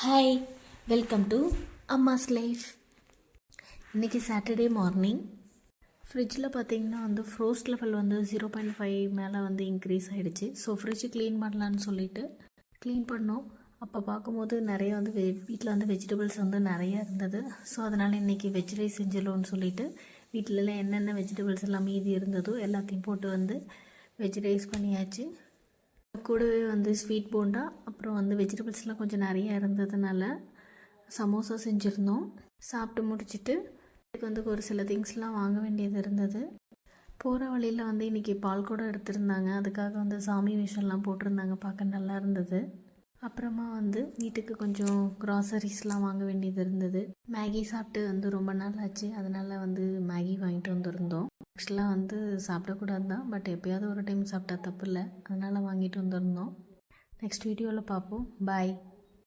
Hi, welcome to அம்மாஸ் life. இன்றைக்கி Saturday morning. ஃப்ரிட்ஜில் பார்த்திங்கன்னா ஃப்ரோஸ்ட் லெவல் 0.5 மேலே இன்க்ரீஸ் ஆகிடுச்சு. ஸோ ஃப்ரிட்ஜ் க்ளீன் பண்ணலான்னு சொல்லிவிட்டு க்ளீன் பண்ணோம். அப்போ பார்க்கும்போது நிறைய வீட்டில் வெஜிடபிள்ஸ் நிறையா இருந்தது. ஸோ அதனால் இன்றைக்கி வெஜ் ரைஸ் செஞ்சிடலான்னு சொல்லிவிட்டு வீட்டிலலாம் என்னென்ன வெஜிடபிள்ஸ் எல்லாம் மீதி இருந்ததோ எல்லாத்தையும் போட்டு வெஜ் ரைஸ் பண்ணியாச்சு. கூடவே ஸ்வீட் போண்டா, அப்புறம் வெஜிடபிள்ஸ்லாம் கொஞ்சம் நிறையா இருந்ததுனால சமோசா செஞ்சுருந்தோம். சாப்பிட்டு முடிச்சுட்டு எனக்கு ஒரு சில திங்ஸ்லாம் வாங்க வேண்டியது இருந்தது. போகிற வழியில் இன்றைக்கி பால் கூட எடுத்திருந்தாங்க. அதுக்காக சாமி விஷயம்லாம் போட்டிருந்தாங்க, பார்க்க நல்லா இருந்தது. அப்புறமா வீட்டுக்கு கொஞ்சம் க்ராசரிஸ்லாம் வாங்க வேண்டியது இருந்தது. மேகி சாப்பிட்டு ரொம்ப நாள் ஆச்சு, அதனால் மேகி வாங்கிட்டு வந்திருந்தோம். ஆக்சுவலாக சாப்பிடக்கூடாது தான், பட் எப்போயாவது ஒரு டைம் சாப்பிட்டா தப்பு இல்லை, அதனால் வாங்கிட்டு வந்திருந்தோம். நெக்ஸ்ட் வீடியோவில் பார்ப்போம். பாய்.